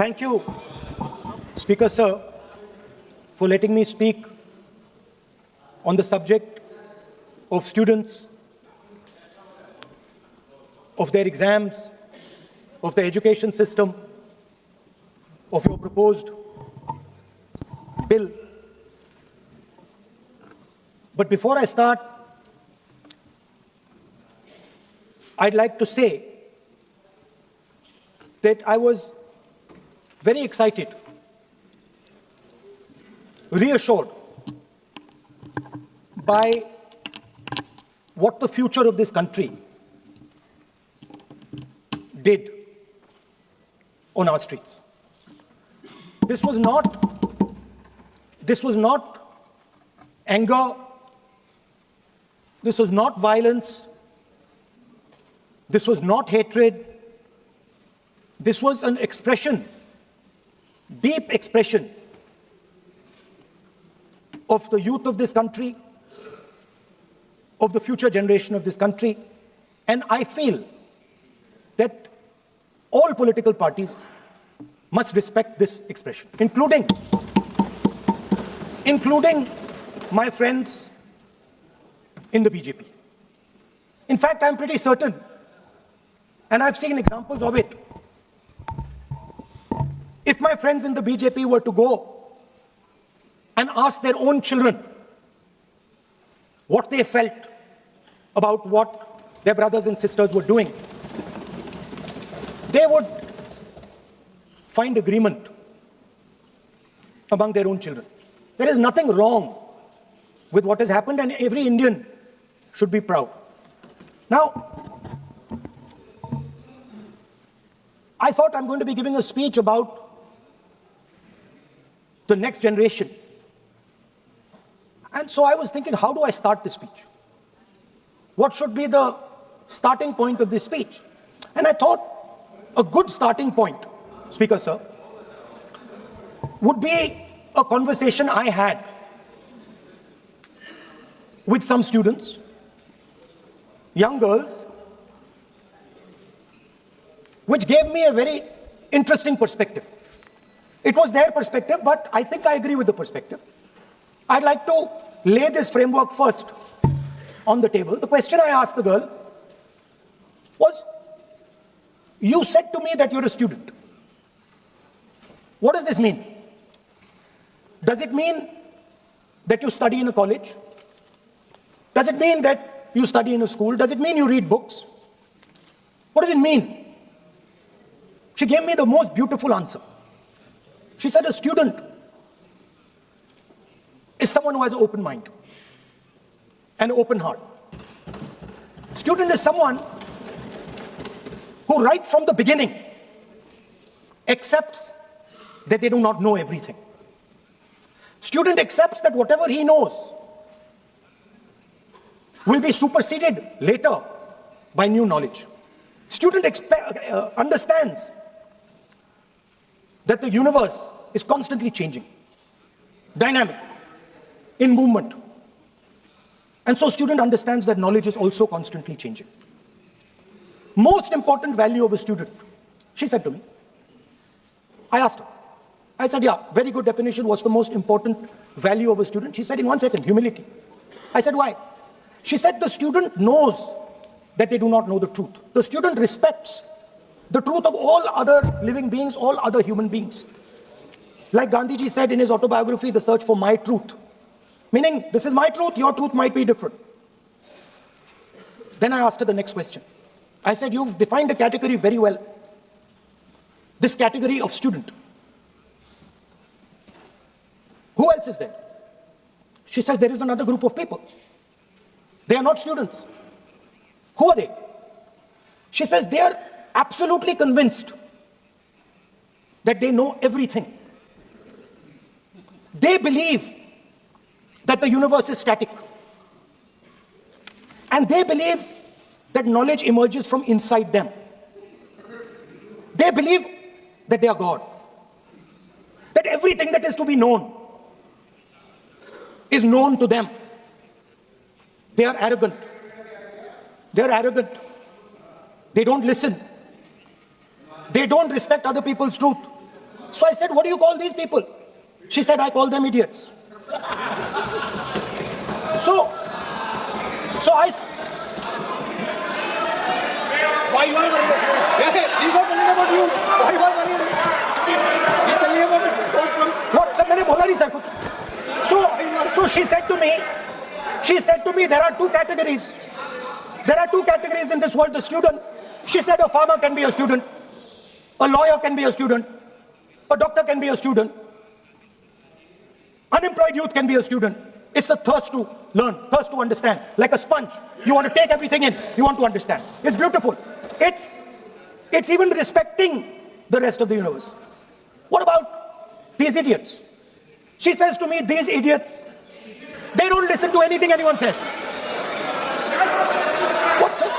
Thank you, Speaker Sir, for letting me speak on the subject of students, of their exams, of the education system, of your proposed bill. But before I start, I'd like to say that I was very excited, reassured by what the future of this country did on our streets. This was not anger, this was not violence, this was not hatred, this was an expression, deep expression of the youth of this country, of the future generation of this country. And I feel that all political parties must respect this expression, including my friends in the BJP. In fact, I'm pretty certain, and I've seen examples of it, if my friends in the BJP were to go and ask their own children what they felt about what their brothers and sisters were doing, they would find agreement among their own children. There is nothing wrong with what has happened, and every Indian should be proud. Now, I thought I'm going to be giving a speech about the next generation. And so I was thinking, how do I start this speech? What should be the starting point of this speech? And I thought a good starting point, Speaker Sir, would be a conversation I had with some students, young girls, which gave me a very interesting perspective. It was their perspective, but I think I agree with the perspective. I'd like to lay this framework first on the table. The question I asked the girl was, you said to me that you're a student. What does this mean? Does it mean that you study in a college? Does it mean that you study in a school? Does it mean you read books? What does it mean? She gave me the most beautiful answer. She said a student is someone who has an open mind and an open heart. Student is someone who right from the beginning accepts that they do not know everything. Student accepts that whatever he knows will be superseded later by new knowledge. Student understands that the universe is constantly changing, dynamic, in movement. And so student understands that knowledge is also constantly changing. Most important value of a student, she said to me. I asked her. I said, yeah, very good definition. What's the most important value of a student? She said, in 1 second, humility. I said, why? She said, the student knows that they do not know the truth. The student respects the truth of all other living beings, all other human beings. Like Gandhiji said in his autobiography, The Search for My Truth. Meaning, this is my truth, your truth might be different. Then I asked her the next question. I said, you've defined a category very well. This category of student. Who else is there? She says, there is another group of people. They are not students. Who are they? She says, they are absolutely convinced that they know everything. They believe that the universe is static. And they believe that knowledge emerges from inside them. They believe that they are God. That everything that is to be known is known to them. They are arrogant. They are arrogant. They don't listen. They don't respect other people's truth. So I said, what do you call these people? She said, I call them idiots. So I... Why you are worried? He's not telling about you. Why you are worried? He's telling about it. What? Sir, मैंने बोला नहीं sir कुछ. So she said to me, there are two categories. There are two categories in this world, the student. She said a farmer can be a student, a lawyer can be a student, a doctor can be a student, unemployed youth can be a student. It's the thirst to learn, thirst to understand. Like a sponge. You want to take everything in, you want to understand. It's beautiful. It's even respecting the rest of the universe. What about these idiots? She says to me, these idiots, they don't listen to anything anyone says. What's it?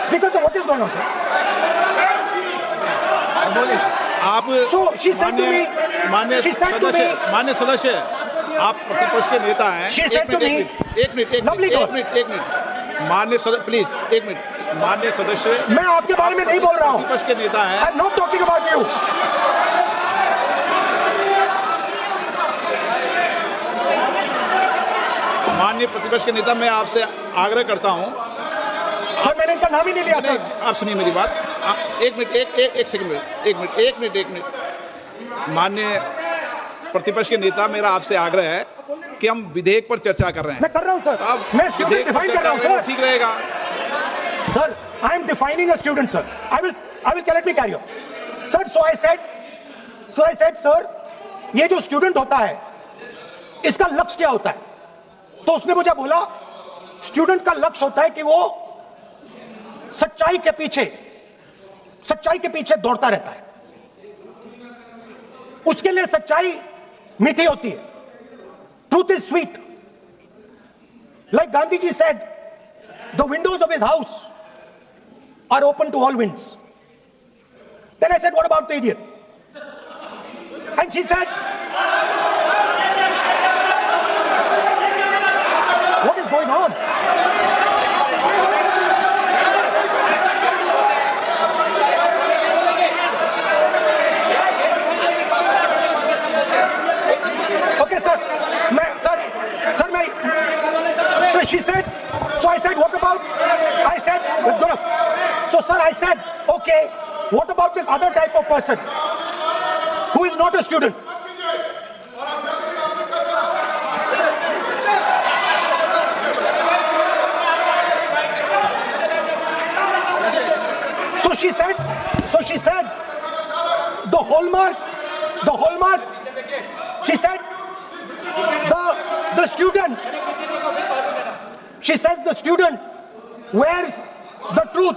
Speaker sir, what is going on, sir? So she said to me, मान्य सदस्य, आप प्रतिपक्ष के नेता हैं. She said to me, एक minute, मान्य सदस्य, प्लीज एक मिनट. मान्य सदस्य, मैं आपके बारे में नहीं बोल रहा हूं. प्रतिपक्ष के नेता हैं. I'm not talking about you. माननीय प्रतिपक्ष के नेता, मैं आपसे आग्रह करता हूं. सर मैंने इनका नाम ही नहीं लिया सर. आप सुनिए मेरी बात. एक मिनट, एक सेकंड, एक मिनट. माननीय प्रतिपक्ष के नेता, मेरा आपसे आग्रह है कि हम विधेयक पर चर्चा कर रहे हैं. मैं कर रहा हूं सर. मैं स्टूडेंट डिफाइन कर रहा हूं सर. ठीक रहेगा sir. I am defining a student, sir. I will let me carry on. Sir, so I said, sir, ये जो स्टूडेंट होता है, इसका लक्ष्य क्या होता है? तो उसने मुझे बोला, स्टूडेंट का लक्ष्य होता है कि वो सच्चाई के पीछे दौड़ता रहता है. उसके लिए सच्चाई मीठी होती है. Truth is sweet. Like Gandhi ji said, the windows of his house are open to all winds. Then I said, what about the idiot? And she said, what is going on? Okay, sir. So she said, so I said, what about? I said, so sir, I said, okay, what about this other type of person who is not a student? So she said, the hallmark, she said, the student, she says the student wears the truth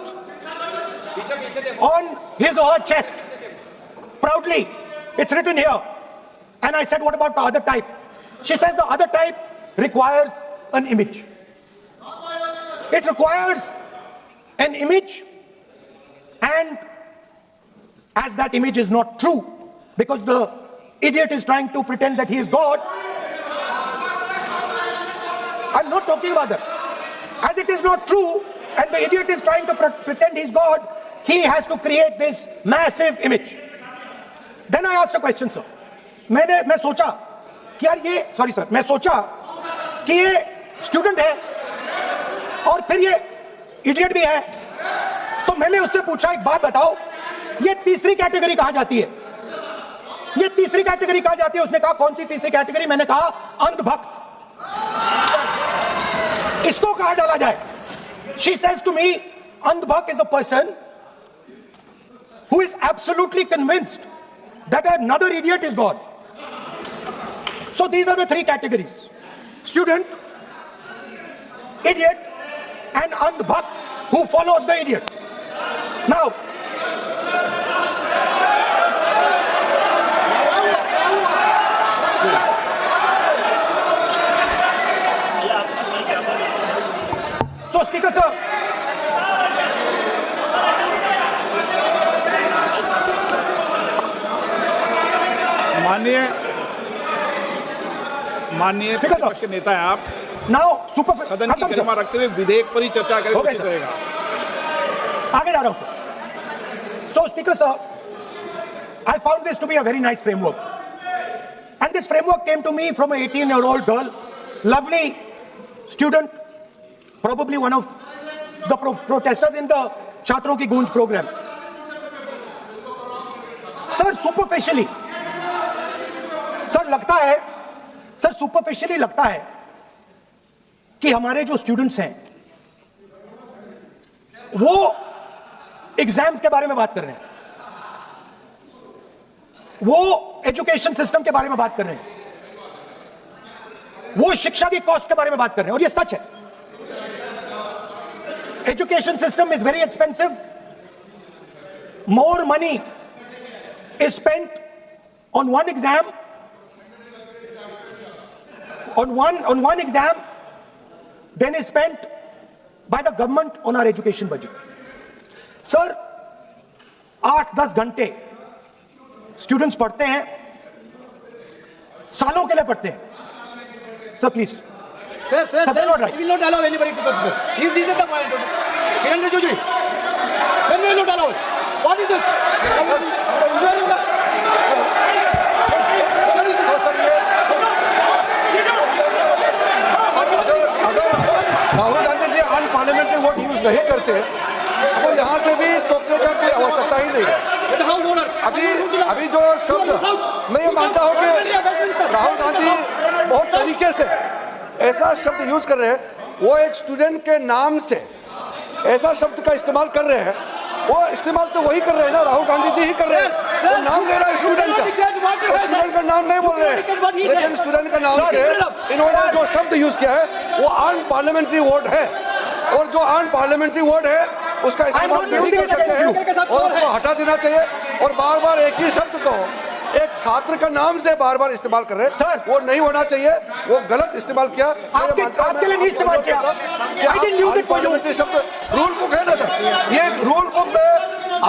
on his or her chest proudly. It's written here. And I said, what about the other type? She says the other type requires an image. It requires an image, and as that image is not true, because the idiot is trying to pretend that he is God, I'm not talking about that. As it is not true, and the idiot is trying to pretend he's God, he has to create this massive image. Then I asked a question, sir. मैं सोचा कि यार ये, sorry sir, मैं सोचा कि ये student है और फिर ये इडियट भी है. तो मैंने उससे पूछा, एक बात बताओ, ये तीसरी कैटेगरी कहां जाती है? ये तीसरी कैटेगरी कहां जाती है? उसने कहा, कौन सी तीसरी कैटेगरी? मैंने कहा, अंधभक्त. इसको कहां डाला जाए? She says to me, अंधभक्त is a person who is absolutely convinced that another idiot is God. So these are the three categories: student, idiot, and andhbhakt who follows the idiot. Now, so Speaker sir, माननीय Speaker, प्रतिपक्ष के नेता हैं आप, now super सदन की गरिमा रखते हुए विधेयक पर ही चर्चा करें तो Okay, उचित sir. रहेगा। आगे जा रहा हूं sir. So speaker sir, I found this to be a very nice framework, and this framework came to me from an 18-year-old girl, lovely student, probably one of the protesters in the Chhatron Ki Goonj programs. Sir, superficially, sir superficially लगता है कि हमारे जो students हैं वो exams के बारे में बात कर रहे हैं, वो एजुकेशन सिस्टम के बारे में बात कर रहे हैं, वो शिक्षा की कॉस्ट के बारे में बात कर रहे हैं, और ये सच है। Education system is very expensive, more money is spent on one exam, on one exam than is spent by the government on our education budget. Sir, 8-10 घंटे स्टूडेंट्स पढ़ते हैं, सालों के लिए पढ़ते हैं। Sir please Sir, That's not right. we will not allow anybody to talk. This is the point. Kirendra Joji, when we will not allow it. What is this? Rahul Gandhi ji unparliamentary word use नहीं करते तो यहाँ से भी टोकने का कोई आवश्यकता ही नहीं है। अभी जो शब्द मैं ये मानता हूँ कि राहुल गांधी बहुत तरीके से ऐसा शब्द यूज कर रहे हैं, वो एक स्टूडेंट के नाम से ऐसा शब्द का इस्तेमाल कर रहे हैं, वो इस्तेमाल तो वही कर रहे हैं ना, राहुल गांधी जी ही कर रहे हैं। वो नाम ले रहा है स्टूडेंट का, स्टूडेंट का नाम नहीं बोल रहे हैं, लेकिन स्टूडेंट का नाम से इन्होंने जो शब्द यूज किया है वो अनपार्लियामेंट्री वर्ड है, और जो अनपार्लियामेंट्री वर्ड है उसका इस्तेमाल नहीं कर सकते हैं और उसको हटा देना चाहिए। और बार बार एक ही शब्द को एक छात्र का नाम से बार बार इस्तेमाल कर रहे हैं, सर वो नहीं होना चाहिए, वो गलत इस्तेमाल किया। आपके लिए नहीं इस्तेमाल किया, I didn't use it for you. शब्द रूल बुक है ना सर, ये रूल बुक में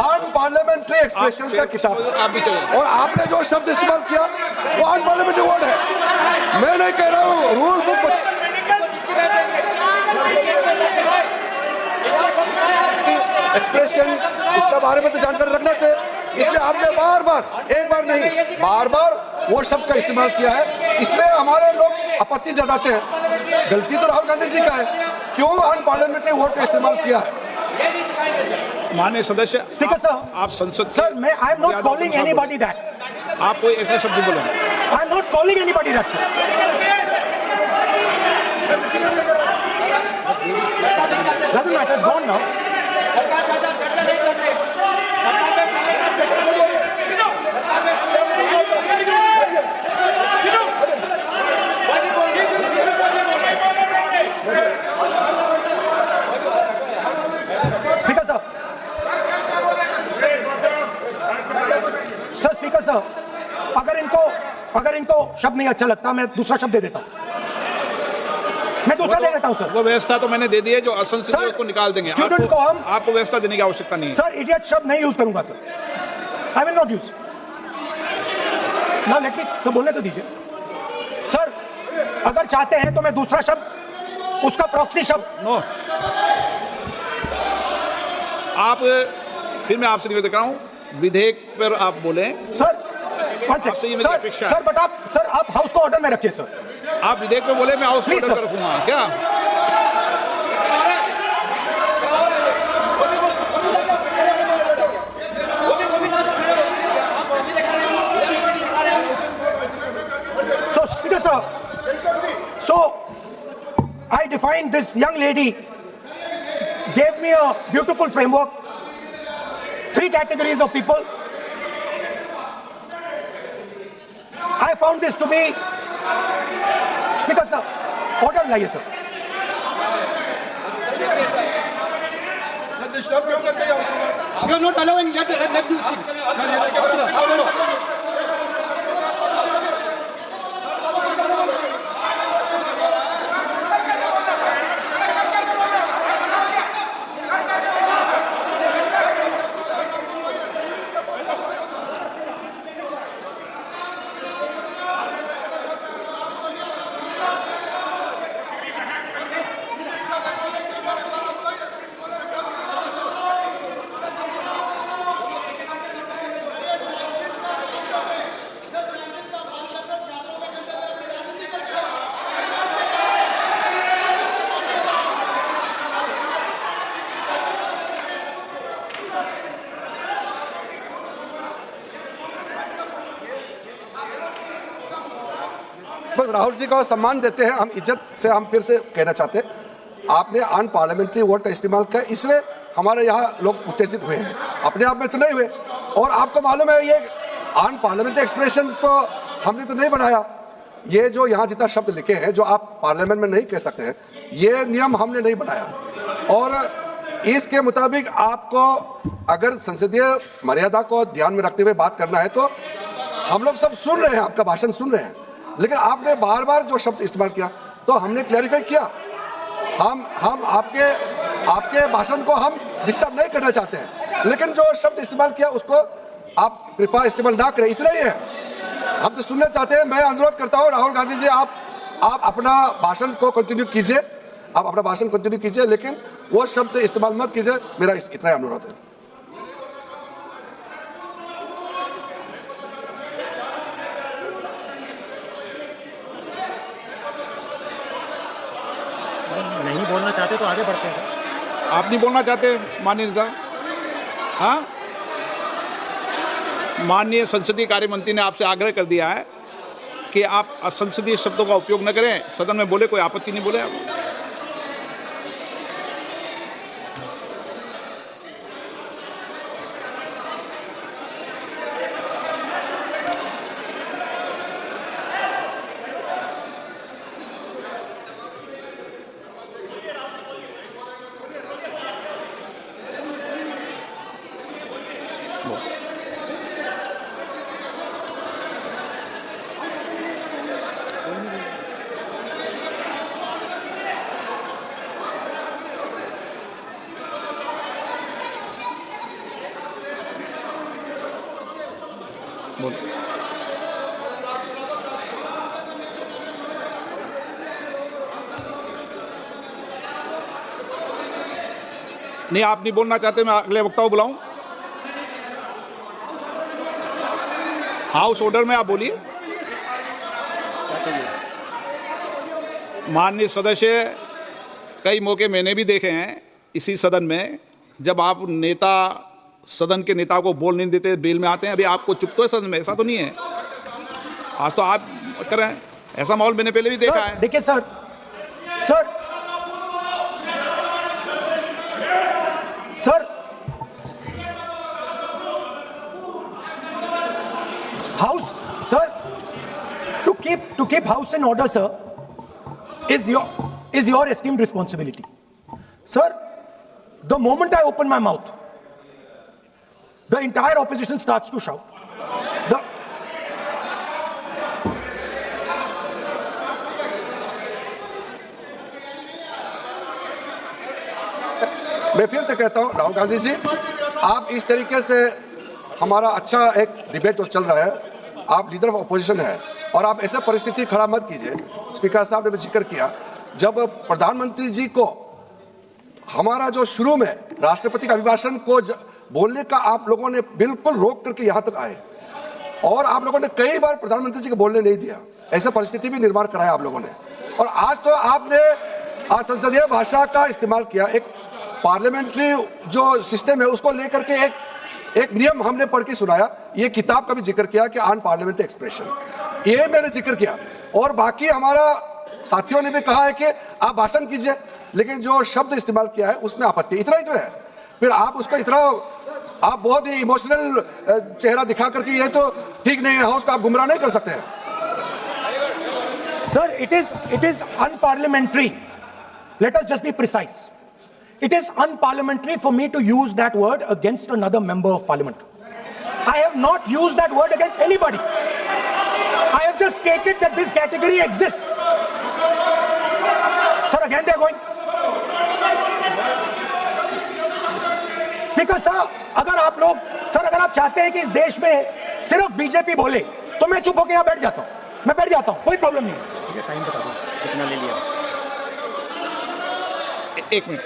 अनपार्लियामेंट्री एक्सप्रेशंस का किताब है, आप भी चलो। और आपने जो शब्द इस्तेमाल किया वो अनपार्लियामेंट्री वर्ड है। मैं नहीं कह रहा हूँ, रूल बुक एक्सप्रेशन इसका बारे में तो जानकारी रखना चाहिए, इसलिए आपने बार बार, एक बार नहीं बार बार वो शब्द का इस्तेमाल किया है, इसलिए हमारे लोग आपत्ति जताते हैं। गलती तो राहुल गांधी जी का है, क्यों अनपार्लियामेंट्री वर्ड का इस्तेमाल किया है। माननीय सदस्य, स्पीकर सर, आप संसद सर मैं I am not calling anybody that, आप कोई ऐसा शब्द बोलो, I am not calling anybody that sir. Doesn't matter, it's gone now. Speaker sir, speaker sir, अगर इनको शब्द नहीं अच्छा लगता मैं दूसरा शब्द दे देता हूं, मैं दूसरा दे देता हूं सर। वो व्यवस्था तो मैंने दे दी है, जो असंसदीय सर, उसको निकाल देंगे। स्टूडेंट को हम आपको व्यवस्था देने की आवश्यकता नहीं है। सर इडियट शब्द नहीं यूज करूंगा sir, I will not use. ना लेट मी बोलने तो दीजिए सर, अगर चाहते हैं तो मैं दूसरा शब्द, उसका प्रॉक्सी शब्द। नो, आप फिर मैं आपसे निवेदन कर रहा हूं, विधेयक पर आप बोले सर। आपसे ये मेरी अपेक्षा है। सर बट आप हाउस को ऑर्डर में रखिए सर। आप विधेयक पे बोले, मैं हाउस Please, ऑर्डर sir. रखूंगा क्या? So speaker sir, so I defined this young lady, gave me a beautiful framework, 3 categories of people. I found this to be, speaker sir, order लाइए sir. You are not allowing, let you speak. Rahul ji का सम्मान देते हैं, हम इज्जत से हम फिर से कहना चाहते हैं, आपने अन पार्लियामेंट्री वर्ड का इस्तेमाल किया, इसलिए हमारे यहाँ लोग उत्तेजित हुए हैं, अपने आप में तो नहीं हुए। और आपको मालूम है ये अन पार्लियामेंट्री एक्सप्रेशन तो हमने तो नहीं बनाया, ये जो यहाँ जितना शब्द लिखे हैं जो आप पार्लियामेंट में नहीं कह सकते हैं, ये नियम हमने नहीं बनाया। और इसके मुताबिक आपको अगर संसदीय मर्यादा को ध्यान में रखते हुए बात करना है तो हम लोग सब सुन रहे हैं, आपका भाषण सुन रहे हैं, लेकिन आपने बार बार जो शब्द इस्तेमाल किया तो हमने क्लैरिफाई किया, हम आपके भाषण को हम डिस्टर्ब नहीं करना चाहते हैं, लेकिन जो शब्द इस्तेमाल किया उसको आप कृपया इस्तेमाल ना करें, इतना ही है। हम तो सुनना चाहते हैं। मैं अनुरोध करता हूँ राहुल गांधी जी, आप अपना भाषण को कंटिन्यू कीजिए, आप अपना भाषण कंटिन्यू कीजिए, लेकिन वो शब्द इस्तेमाल मत कीजिए, मेरा इतना ही अनुरोध है। नहीं बोलना चाहते तो आगे बढ़ते हैं। आप नहीं बोलना चाहते माननीय नेता? हाँ, माननीय संसदीय कार्य मंत्री ने आपसे आग्रह कर दिया है कि आप असंसदीय शब्दों का उपयोग न करें, सदन में बोले, कोई आपत्ति नहीं बोले आप। नहीं, आप नहीं बोलना चाहते, मैं अगले वक्ता को बुलाऊं? हाउस ऑर्डर में आप बोलिए। माननीय सदस्य, कई मौके मैंने भी देखे हैं इसी सदन में, जब आप नेता सदन के नेता को बोल नहीं देते, बेल में आते हैं। अभी आपको चुप तो है सदन में, ऐसा तो नहीं है। आज तो आप करें, ऐसा माहौल मैंने पहले भी देखा है। देखिए sir, House, sir, to keep house in order, sir, is your esteemed responsibility. Sir, the moment I open my mouth, the entire opposition starts to shout. मैं फिर से कहता हूं राहुल गांधी जी, आप इस तरीके से हमारा अच्छा एक डिबेट जो चल रहा है, आप लीडर ऑफ अपोजिशन है और आप ऐसे परिस्थिति खराब मत कीजिए। स्पीकर साहब ने भी जिक्र किया, जब प्रधानमंत्री जी को हमारा जो शुरू में राष्ट्रपति का अभिभाषण को बोलने का आप लोगों ने बिल्कुल रोक करके यहाँ तक आए और आप लोगों ने कई बार प्रधानमंत्री जी को बोलने नहीं दिया, ऐसा परिस्थिति भी निर्माण कराया आप लोगों ने। और आज तो आपने आज संसदीय भाषा का इस्तेमाल किया, एक पार्लियामेंट्री जो सिस्टम है उसको लेकर के एक नियम हमने पढ़ के सुनाया। ये किताब का भी जिक्र किया कि अन पार्लियामेंट्री एक्सप्रेशन, ये मैंने जिक्र किया। और बाकी हमारा साथियों ने भी कहा है कि आप भाषण कीजिए, लेकिन जो शब्द इस्तेमाल किया है उसमें आपत्ति, इतना ही जो है। फिर आप उसको इतना आप बहुत ही इमोशनल चेहरा दिखा करके ये तो ठीक नहीं है, हाउस का आप गुमराह नहीं कर सकते हैं। Sir, it is unparliamentary. Let us just be precise. It is unparliamentary for me to use that word against another member of parliament. I have not used that word against anybody. I have just stated that this category exists. Sir, again they are going. Speaker sir, अगर आप चाहते हैं कि इस देश में सिर्फ BJP बोले तो मैं चुप होकर यहाँ बैठ जाता हूँ, मैं बैठ जाता हूँ, कोई प्रॉब्लम नहीं है। ठीक है, टाइम बता दो कितना ले लिया। एक मिनट,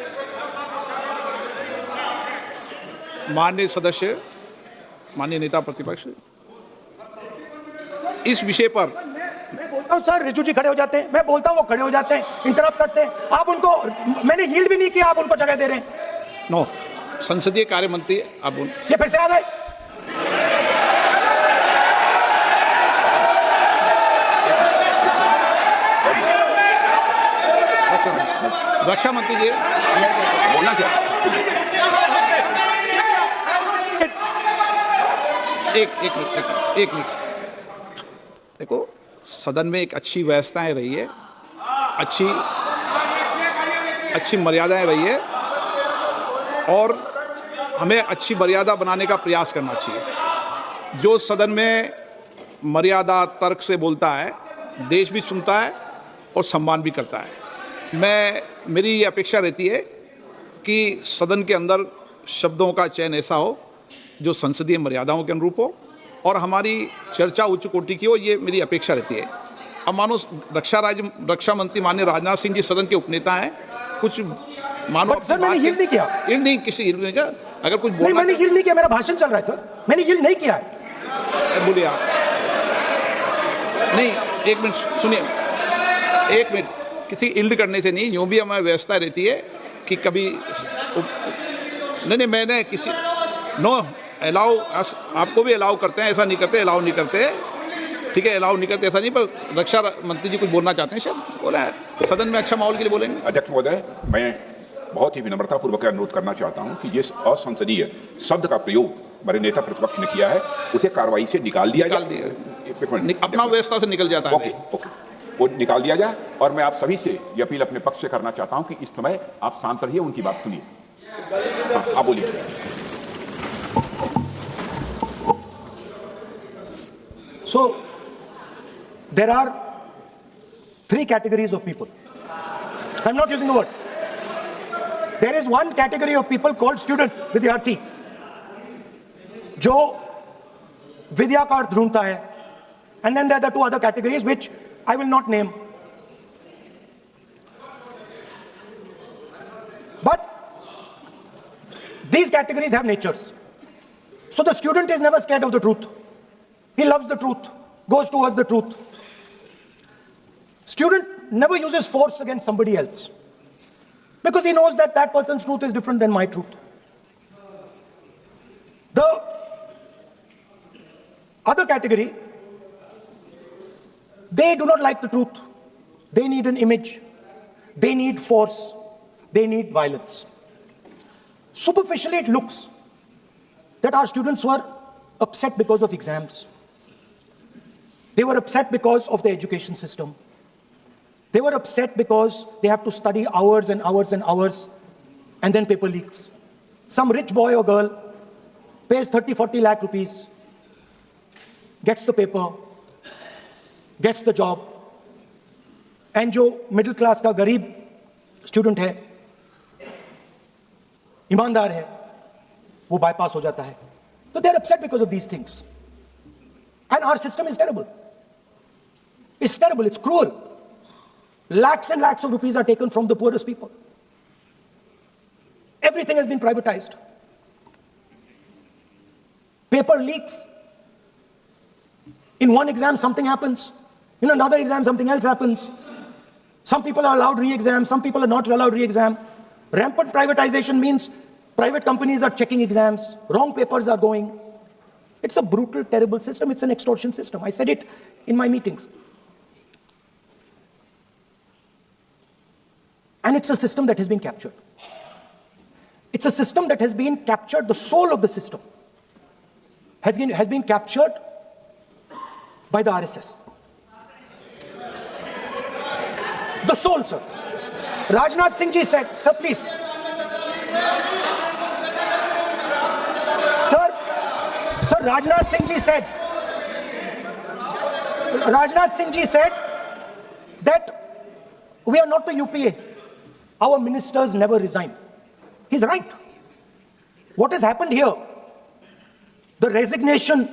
माननीय सदस्य, माननीय नेता प्रतिपक्ष, इस विषय पर मैं बोलता हूं सर, रिजू जी खड़े हो जाते हैं, मैं बोलता हूं वो खड़े हो जाते हैं, इंटरप्ट करते हैं। आप उनको, मैंने हील्ड भी नहीं किया, आप उनको जगह दे रहे हैं। नो, संसदीय कार्य मंत्री आप ये फिर से आ गए। रक्षा मंत्री जी बोलना क्या? एक मिनट देखो, सदन में एक अच्छी व्यवस्थाएं रही है, अच्छी मर्यादाएं रही है, और हमें अच्छी मर्यादा बनाने का प्रयास करना चाहिए। जो सदन में मर्यादा तर्क से बोलता है, देश भी सुनता है और सम्मान भी करता है। मेरी ये अपेक्षा रहती है कि सदन के अंदर शब्दों का चयन ऐसा हो जो संसदीय मर्यादाओं के अनुरूप हो और हमारी चर्चा उच्च कोटि की हो, ये मेरी अपेक्षा रहती है। अब मानो रक्षा मंत्री माननीय राजनाथ सिंह जी सदन के उपनेता हैं, कुछ मानो सर मैंने हिल नहीं किया, हिल नहीं किया। अगर कुछ नहीं, मैंने हिल नहीं किया, मेरा भाषण चल रहा है सर, मैंने हिल नहीं किया है। बोलिए आप। नहीं, एक मिनट सुनिए, एक मिनट, किसी इल्ड करने से नहीं, यूं भी हमारी व्यवस्था रहती है कि कभी नहीं मैंने किसी नो अलाउ, आपको भी अलाउ करते हैं, ऐसा नहीं करते, अलाउ नहीं करते, ठीक है, अलाउ नहीं करते ऐसा नहीं, पर रक्षा मंत्री जी कुछ बोलना चाहते हैं, शायद बोला है, सदन में अच्छा माहौल के लिए बोलेंगे। अध्यक्ष महोदय, मैं बहुत ही विनम्रतापूर्वक अनुरोध करना चाहता हूं कि ये असंसदीय शब्द का प्रयोग हमारे नेता प्रतिपक्ष ने किया है, उसे कार्रवाई से निकाल दिया जाए। अपना व्यवस्था से निकल जाता है। ओके, वो निकाल दिया जाए। और मैं आप सभी से ये अपील अपने पक्ष से करना चाहता हूं कि इस समय आप शांत रहिए, उनकी बात सुनिए। हाँ, आप बोलिए। So, there are 3 categories of people. I'm not using the word. There is one category of people called student, विद्यार्थी, जो विद्या का अर्थ ढूंढता है, and then there are the 2 other categories which I will not name. But these categories have natures. So the student is never scared of the truth. He loves the truth, goes towards the truth. Student never uses force against somebody else because he knows that that person's truth is different than my truth. The other category, they do not like the truth. They need an image. They need force. They need violence. Superficially, it looks that our students were upset because of exams. They were upset because of the education system. They were upset because they have to study hours and hours and hours, and then paper leaks. Some rich boy or girl pays 30-40 lakh rupees, gets the paper, gets the job, and जो middle class का गरीब student है, ईमानदार है, वो bypass हो जाता है. So they're upset because of these things. And our system is terrible. It's terrible, it's cruel. Lakhs and lakhs of rupees are taken from the poorest people. Everything has been privatized. Paper leaks. In one exam, something happens. In another exam, something else happens. Some people are allowed re-exam, some people are not allowed re-exam. Rampant privatization means private companies are checking exams, wrong papers are going. It's a brutal, terrible system. It's an extortion system. I said it in my meetings. And it's a system that has been captured. It's a system that has been captured, the soul of the system has been captured by the RSS. The soul, sir. Rajnath Singh ji said, sir, please. Sir, Rajnath Singh ji said that we are not the UPA. Our ministers never resign. He's right. What has happened here? The resignation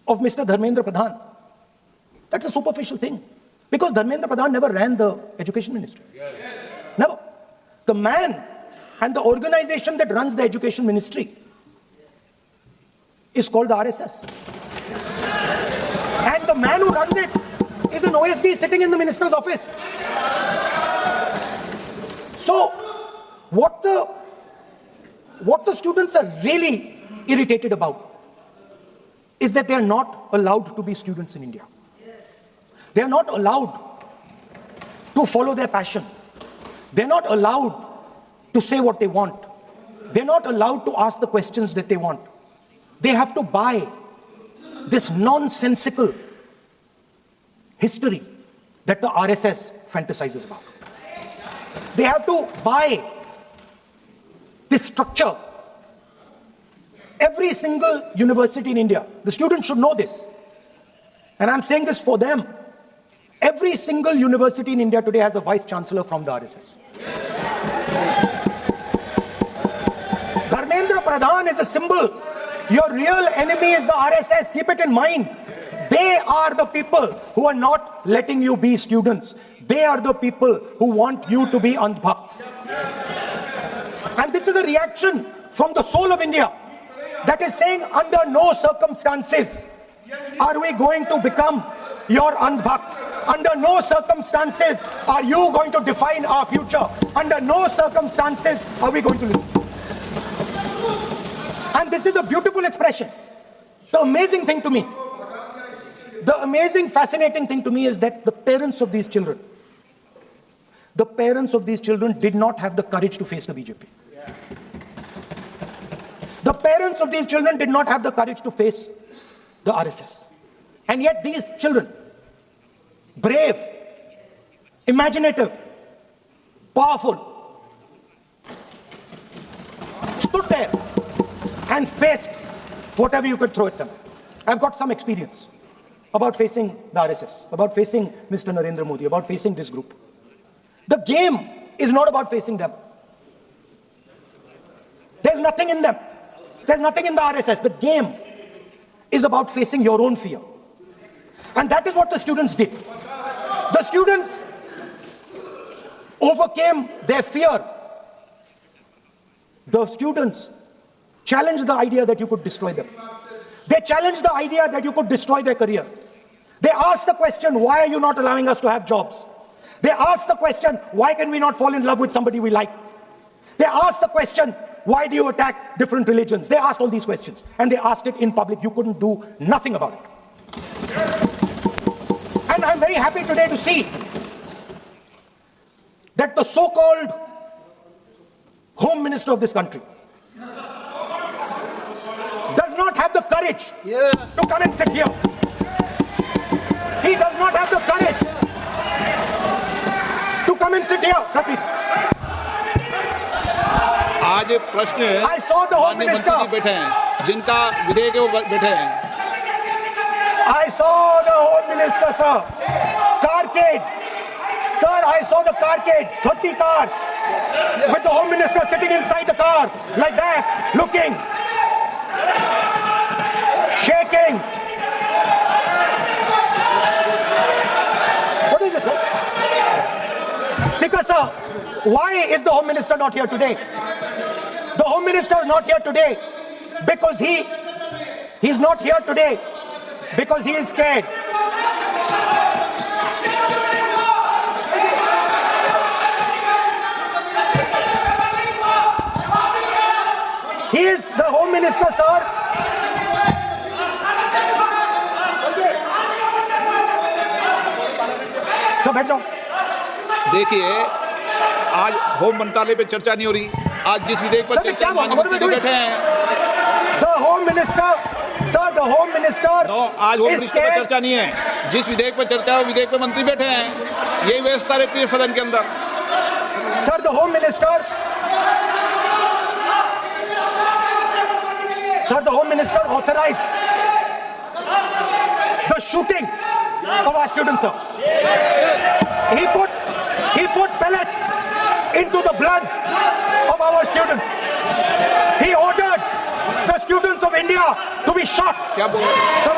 of Mr. Dharmendra Pradhan. That's a superficial thing. Because Dharmendra Pradhan never ran the education ministry. Never. The man and the organization that runs the education ministry is called the RSS. And the man who runs it is an OSD sitting in the minister's office. So, what the students are really irritated about is that they are not allowed to be students in India. They are not allowed to follow their passion. They're not allowed to say what they want. They're not allowed to ask the questions that they want. They have to buy this nonsensical history that the RSS fantasizes about. They have to buy this structure. Every single university in India, the students should know this, and I'm saying this for them. Every single university in India today has a vice chancellor from the RSS. Dharmendra Pradhan is a symbol. Your real enemy is the RSS. Keep it in mind. They are the people who are not letting you be students. They are the people who want you to be andhbhakts. And this is a reaction from the soul of India that is saying, under no circumstances are we going to become your andhbhakts. Under no circumstances are you going to define our future. Under no circumstances are we going to lose. And this is a beautiful expression. The amazing thing to me, the amazing, fascinating thing to me is that the parents of these children did not have the courage to face the BJP. The parents of these children did not have the courage to face the RSS. And yet these children, brave, imaginative, powerful, stood there and faced whatever you could throw at them. I've got some experience about facing the RSS, about facing Mr. Narendra Modi, about facing this group. The game is not about facing them. There's nothing in them. There's nothing in the RSS. The game is about facing your own fear. And that is what the students did. The students overcame their fear. The students challenged the idea that you could destroy them. They challenged the idea that you could destroy their career. They asked the question, why are you not allowing us to have jobs? They asked the question, why can we not fall in love with somebody we like? They asked the question, why do you attack different religions? They asked all these questions, and they asked it in public. You couldn't do nothing about it. And I'm very happy today to see that the so-called Home Minister of this country does not have the courage to come and sit here. He does not have the courage to come and sit here. Sir, please. आज प्रश्न I saw the Home माननीय Minister. मंत्री जी बैठे हैं जिनका विधेयक है वो बैठे हैं. I saw the Home Minister, sir. Carcade. Sir, I saw the carcade. 30 cars. With the Home Minister sitting inside the car. Like that. Looking. Shaking. What is this, sir? Speaker, sir. Why is the Home Minister not here today? The Home Minister is not here today because he's not here today because he is scared. He is the Home Minister, sir. Sir बैठ जाओ. देखिए आज home मंत्रालय पे चर्चा नहीं हो रही. आज जिस विधेयक पर Sir, चर्चा क्या माननीय बोल- मंत्री जी बैठे हैं. The Home Minister, sir, the Home Minister no, आज होम is मिनिस्टर पर scared. चर्चा नहीं है. जिस विधेयक पर चर्चा है वो विधेयक पे मंत्री बैठे हैं. यही व्यवस्था रहती है सदन के अंदर. Sir, the Home Minister. Sir, the Home Minister authorized the shooting of our students, sir. He put pellets into the blood of our students. He ordered the students of India to be shot. क्या बोल रहे हैं? Sir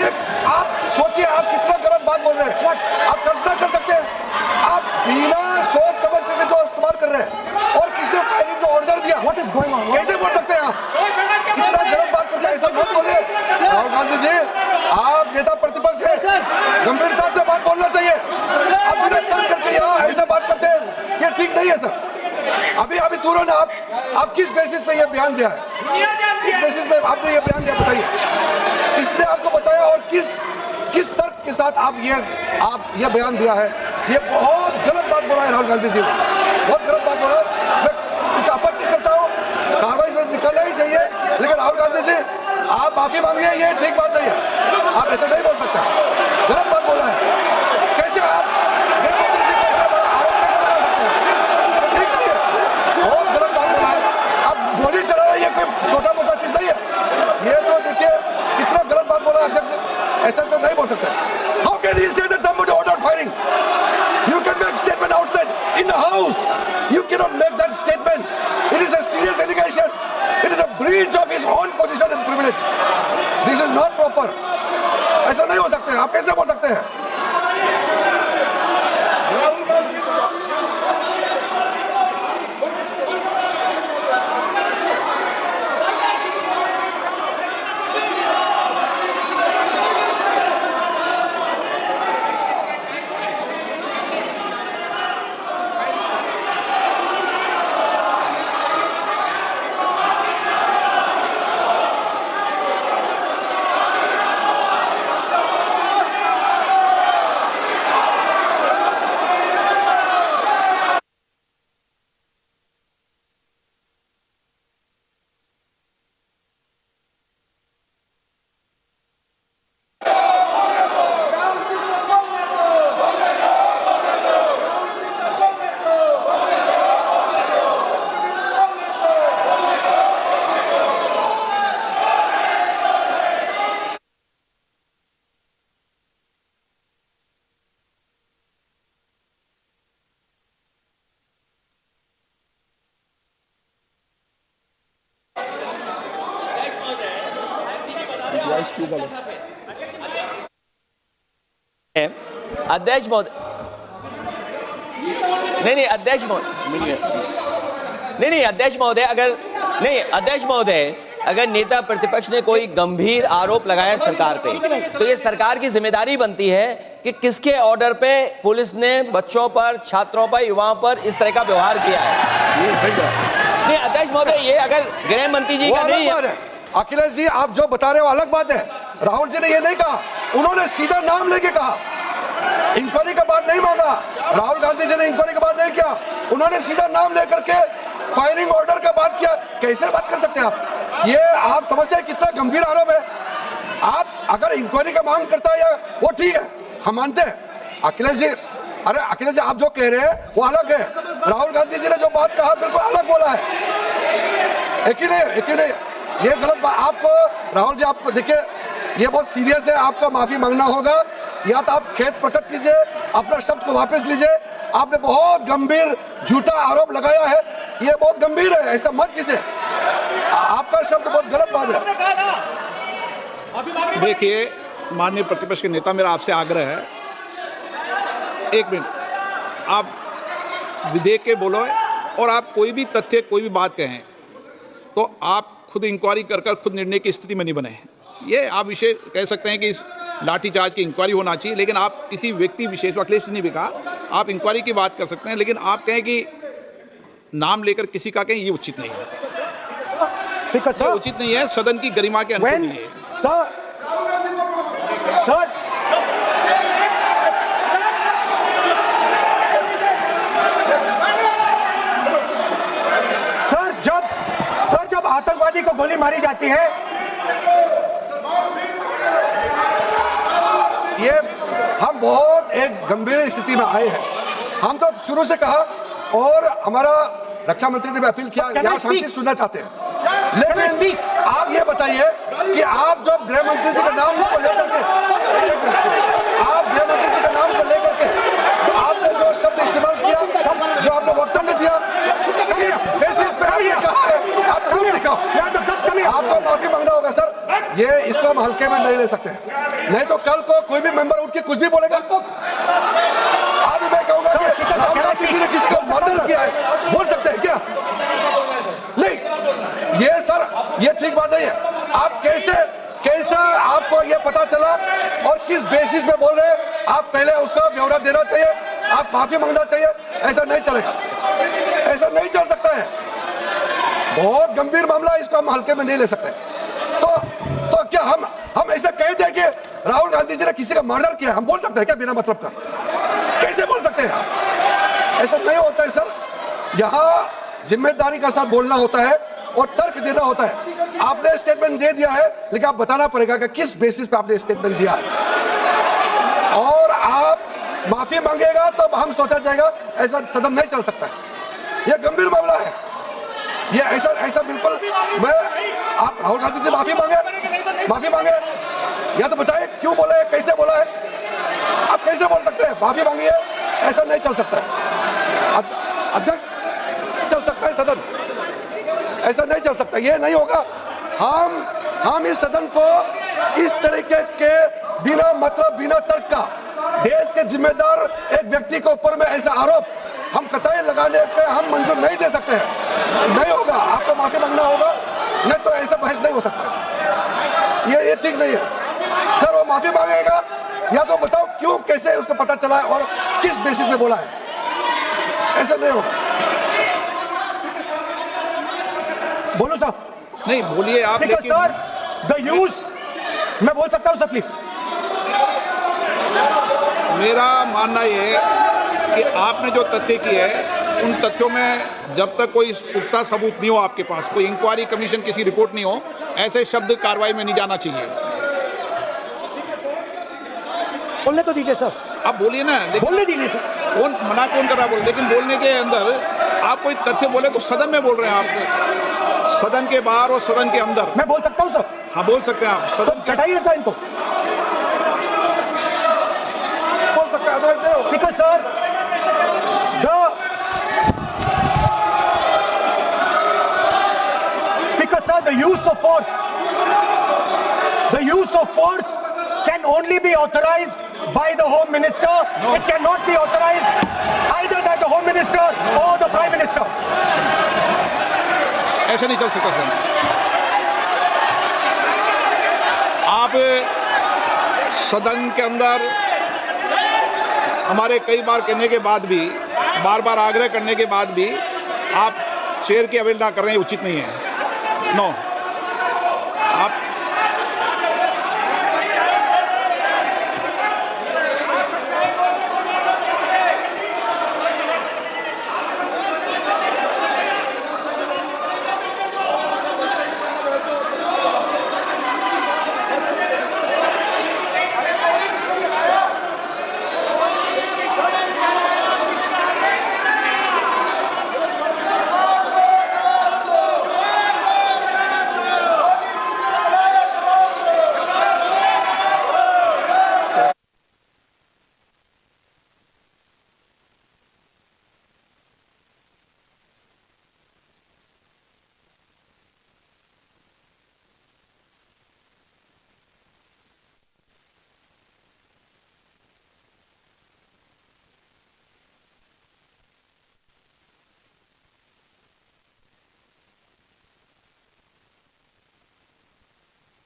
ये आप सोचिए, आप कितना गलत बात बोल रहे हैं. आप कल्पना कर सकते हैं, आप बिना सोच समझ करके जो इस्तेमाल कर रहे हैं, और किसने फायरिंग का ऑर्डर दिया. What is going on? कैसे बोल सकते हैं आप? कितना गलत बात करते हैं, ऐसा मत बोलिए. राहुल गांधी जी, आप नेता प्रतिपक्ष हैं, गंभीरता से बात बोलना चाहिए. आप बिना तर्क करके यहाँ ऐसा बात करते हैं, ये ठीक नहीं है सर. अभी तुरंत आप किस बेसिस पे ये बयान दिया है? किस बेसिस पे आपने ये बयान दिया, बताइए. किसने आपको बताया और किस तर्क के साथ आप ये बयान दिया है? ये बहुत बात बोला है राहुल गांधी जी ने, बहुत गलत बात बोला। मैं इसका आपत्ति करता हूँ, कार्रवाई से निकलना ही चाहिए, लेकिन राहुल गांधी जी आप माफी मांगिए, ये ठीक बात नहीं है। आप ऐसा नहीं बोल सकते, गलत बात बोला है। कैसे आप आरोप कैसे लगा सकते हैं? ठीक नहीं है, बहुत गलत बात बोला है। आप गोली चला रहे हैं, ये कोई छोटा मोटा चीज नहीं है। ये तो देखिए कितना गलत बात बोला अध्यक्ष, ऐसा तो नहीं बोल सकते। How can he say that somebody ordered firing? You can make statement outside in the house. You cannot make that statement. It is a serious allegation. It is a breach of his own position and privilege. This is not proper. ऐसा नहीं हो सकते। आप कैसे बोल सकते हैं? अध्यक्ष महोदय, नहीं अध्यक्ष महोदय, नहीं अध्यक्ष महोदय, अध्यक्ष महोदय, अगर नेता प्रतिपक्ष ने कोई गंभीर आरोप लगाया सरकार पे, तो ये सरकार की जिम्मेदारी बनती है कि किसके ऑर्डर पे पुलिस ने बच्चों पर, छात्रों पर, युवाओं पर इस तरह का व्यवहार किया है। नहीं अध्यक्ष महोदय, ये अगर गृह मंत्री जी का नहीं है। अखिलेश जी, आप जो बता रहे हो अलग बात है। राहुल जी ने ये नहीं कहा, उन्होंने सीधा नाम लेके कहा, इंक्वायरी का बात नहीं मांगा। राहुल गांधी जी ने इंक्वायरी का बात नहीं किया, उन्होंने सीधा नाम लेकर के फायरिंग ऑर्डर का बात किया। कैसे बात कर सकते हैं आप? ये आप समझते हैं कितना गंभीर आरोप है? आप अगर इंक्वायरी का मांग करता है या वो ठीक है, हम मानते हैं। अखिलेश जी, अरे अखिलेश जी, आप जो कह रहे हैं वो अलग है। राहुल गांधी जी ने जो बात कहा बिल्कुल अलग बोला है। एक ही नहीं, ये गलत बात। आपको राहुल जी, आपको देखिए ये बहुत सीरियस है, आपको माफी मांगना होगा, या तो आप खेद प्रकट कीजिए, अपना शब्द को वापस लीजिए। आपने बहुत गंभीर झूठा आरोप लगाया है, ये बहुत गंभीर है, ऐसा मत कीजिए। आपका शब्द बहुत गलत बात है। देखिए माननीय प्रतिपक्ष के नेता, मेरा आपसे आग्रह है, एक मिनट आप विधेयक के बोलो, और आप कोई भी तथ्य, कोई भी बात कहें तो आप खुद इंक्वायरी कर खुद निर्णय की स्थिति में नहीं बने। ये आप विषय कह सकते हैं कि इस लाठीचार्ज की इंक्वायरी होना चाहिए, लेकिन आप किसी व्यक्ति विशेष, अखिलेश ने भी कहा, आप इंक्वायरी की बात कर सकते हैं, लेकिन आप कहें कि नाम लेकर किसी का कहें, ये उचित नहीं है। ये उचित नहीं है, सदन की गरिमा के अनुरूप नहीं है। सर, जब आतंकवादी को गोली मारी जाती है, ये हम बहुत एक गंभीर स्थिति में आए हैं। हम तो शुरू से कहा, और हमारा रक्षा मंत्री ने भी अपील किया, यहाँ शांति सुनना चाहते हैं। लेकिन आप ये बताइए कि आप जब गृह मंत्री जी के नाम को लेकर के, आप गृह मंत्री जी के नाम को लेकर के आपने जो शब्द इस्तेमाल किया, जो आपने वक्तव्य दिया, किस बेसिस पे आपने कहा है, आप प्रूफ दिखाओ। आपको माफी मांगना होगा सर, ये इसको हम हल्के में नहीं ले सकते, नहीं तो कल को कोई भी मेंबर उठ के कुछ भी बोलेगा। आज मैं कहूंगा किसी ने किसी को मर्डर किया है, बोल सकते हैं क्या? नहीं, ये सर ये ठीक बात नहीं है। आप कैसा आपको ये पता चला और किस बेसिस पे बोल रहे हैं? आप पहले उसका ब्यौरा देना चाहिए, आप माफी मांगना चाहिए। ऐसा नहीं चलेगा, ऐसा नहीं चल सकता है। बहुत गंभीर मामला है, इसको हम हल्के में नहीं ले सकते। तो क्या हम ऐसा कह दें कि राहुल गांधी जी ने किसी का मर्डर किया? हम बोल सकते हैं क्या बिना मतलब का? कैसे बोल सकते हैं? ऐसा नहीं होता है सर। यहाँ जिम्मेदारी का साथ बोलना होता है और तर्क देना होता है। आपने स्टेटमेंट दे दिया है, लेकिन आप बताना पड़ेगा कि किस बेसिस पे आपने स्टेटमेंट दिया है। और आप माफी मांगेगा तो हम सोचा जाएगा, ऐसा सदन नहीं चल सकता है। यह गंभीर मामला है। ये ऐसा बिल्कुल मैं आप राहुल गांधी से माफी मांगे या तो बताए क्यों बोला है, कैसे बोला है। आप कैसे बोल सकते हैं माफी मांगी है? ऐसा नहीं चल सकता है। अध्यक्ष चल सकता है सदन, ऐसा नहीं चल सकता। ये नहीं होगा। हम इस सदन को इस तरीके के बिना मतलब बिना तर्क का देश के जिम्मेदार एक व्यक्ति के ऊपर में ऐसा आरोप हम कतई लगाने पे हम मंजूर नहीं दे सकते हैं। नहीं होगा, आपको माफी मांगना होगा, नहीं तो ऐसा बहस नहीं हो सकता है। ये ठीक नहीं है सर। वो माफी मांगेगा या तो बताओ क्यों, कैसे उसको पता चला है और किस बेसिस पे बोला है। ऐसा नहीं होगा। बोलो साहब। नहीं बोलिए आप, Because लेकिन sir, the use, मैं बोल सकता हूं सर प्लीज। मेरा मानना ये है कि आपने जो तथ्य किए हैं उन तथ्यों में जब तक कोई पुख्ता सबूत नहीं हो, आपके पास कोई इंक्वायरी कमीशन किसी रिपोर्ट नहीं हो, ऐसे शब्द कार्रवाई में नहीं जाना चाहिए। बोलने तो दीजिए सर। आप बोलिए ना, बोलने दीजिए सर। कौन मना कौन कर रहा बोल, लेकिन बोलने के अंदर आप कोई तथ्य बोले तो सदन में बोल रहे हैं आप, सदन के बाहर और सदन के अंदर। मैं बोल सकता हूं सर। हाँ बोल सकते हैं आप, तो सदन के हटाइए सर इनको। बोल सकते हैं speaker sir, the use of force can only be authorized by the Home Minister. No. It cannot be authorized either by the Home Minister or the Prime Minister. ऐसे नहीं चल सकता सर। आप सदन के अंदर हमारे कई बार कहने के बाद भी, बार बार आग्रह करने के बाद भी आप चेयर की अवहेलना कर रहे हैं, उचित नहीं है। नो, आप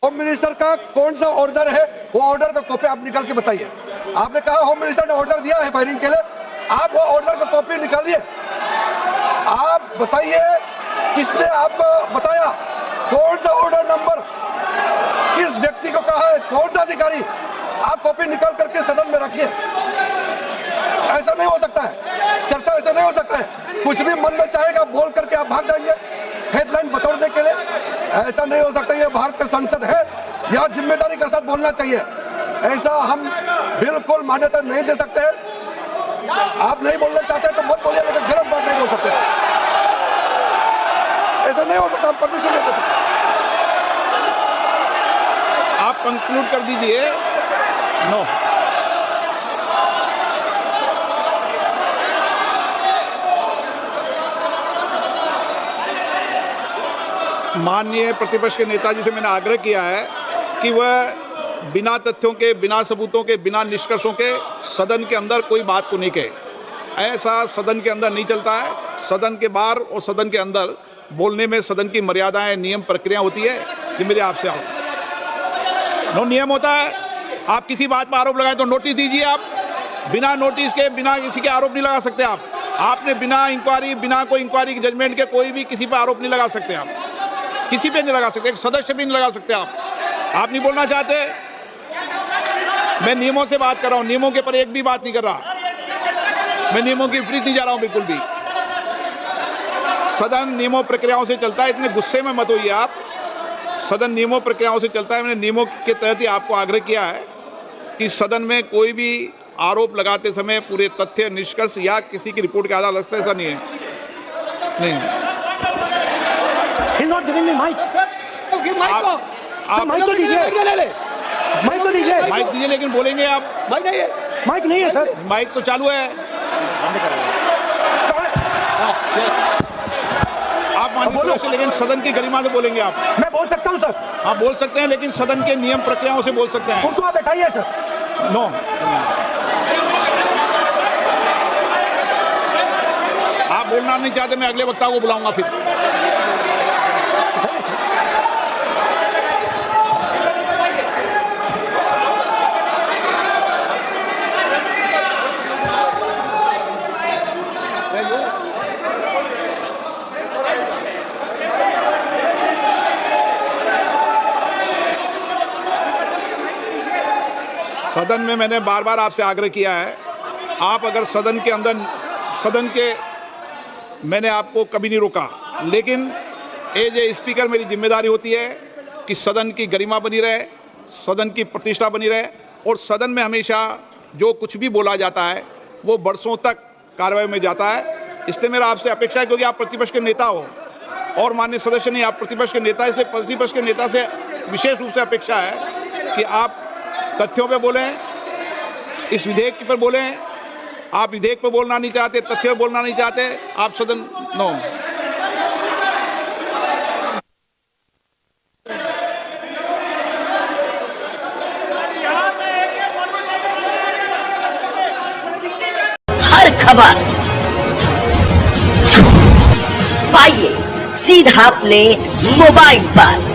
होम मिनिस्टर का कौन सा ऑर्डर है, वो ऑर्डर का कॉपी आप निकाल के बताइए। आपने कहा होम मिनिस्टर ने ऑर्डर दिया है फायरिंग के लिए, आप वो ऑर्डर का कॉपी निकालिए। आप बताइए किसने आपको बताया, कौन सा ऑर्डर नंबर, किस व्यक्ति को कहा है, कौन सा अधिकारी। आप कॉपी निकाल करके सदन में रखिए। ऐसा नहीं हो सकता है, चर्चा ऐसा नहीं हो सकता है। कुछ भी मन में चाहेगा बोल करके आप भाग जाएंगे हेडलाइन बतौरने के लिए। ऐसा नहीं हो सकता। ये भारत का संसद है, यहाँ जिम्मेदारी के साथ बोलना चाहिए। ऐसा हम बिल्कुल मान्यता नहीं दे सकते। आप नहीं बोलना चाहते तो मत बोलिए, लेकिन गलत बात नहीं बोल सकते। ऐसा नहीं हो सकता, हम परमिशन नहीं दे सकते। आप कंक्लूड कर दीजिए। नो, माननीय प्रतिपक्ष के नेता जी से मैंने आग्रह किया है कि वह बिना तथ्यों के, बिना सबूतों के, बिना निष्कर्षों के सदन के अंदर कोई बात को नहीं कहे। ऐसा सदन के अंदर नहीं चलता है। सदन के बाहर और सदन के अंदर बोलने में सदन की मर्यादाएं, नियम, प्रक्रिया होती है। ये मेरे आपसे नो नियम होता है। आप किसी बात पर आरोप लगाए तो नोटिस दीजिए। आप बिना नोटिस के, बिना किसी के आरोप नहीं लगा सकते। आपने बिना इंक्वायरी, बिना कोई इंक्वायरी की जजमेंट के कोई भी किसी पर आरोप नहीं लगा सकते। आप किसी पे नहीं लगा सकते, एक सदस्य भी नहीं लगा सकते। आप नहीं बोलना चाहते, मैं नियमों से बात कर रहा हूं, नियमों के पर एक भी बात नहीं कर रहा। मैं नियमों के विपरीत नहीं जा रहा हूं बिल्कुल भी। सदन नियमों प्रक्रियाओं से चलता है, इतने गुस्से में मत होइए आप। सदन नियमों प्रक्रियाओं से चलता है। मैंने नियमों के तहत ही आपको आग्रह किया है कि सदन में कोई भी आरोप लगाते समय पूरे तथ्य, निष्कर्ष या किसी की रिपोर्ट के आधार लगता है, ऐसा नहीं है। नहीं, He's not giving me mic. Mic को सर, माइक तो दीजिए। ले ले माइक तो दीजिए। माइक दीजिए, लेकिन बोलेंगे आप। माइक नहीं है। माइक नहीं है सर। माइक तो चालू है। आप माननीय सदस्य, लेकिन सदन की गरिमा से बोलेंगे आप। मैं बोल सकता हूं सर। आप बोल सकते हैं, लेकिन सदन के नियम प्रक्रियाओं से बोल सकते हैं। उनको आप बैठाइए सर। नो, आप बोलना नहीं चाहते, मैं अगले वक्ता को बुलाऊंगा फिर। सदन में मैंने बार बार आपसे आग्रह किया है, आप अगर सदन के अंदर, मैंने आपको कभी नहीं रोका, लेकिन एज ए स्पीकर मेरी जिम्मेदारी होती है कि सदन की गरिमा बनी रहे, सदन की प्रतिष्ठा बनी रहे, और सदन में हमेशा जो कुछ भी बोला जाता है वो बरसों तक कार्रवाई में जाता है। इसलिए मेरा आपसे अपेक्षा है, क्योंकि आप प्रतिपक्ष के नेता हो और माननीय सदस्य नहीं, आप प्रतिपक्ष के नेता, इसलिए प्रतिपक्ष के नेता से विशेष रूप से अपेक्षा है कि आप तथ्यों पे बोलें, इस विधेयक पर बोलें। आप विधेयक पर बोलना नहीं चाहते, तथ्यों पे बोलना नहीं चाहते, आप सदन नो। हर खबर पाइए सीधा अपने मोबाइल पर।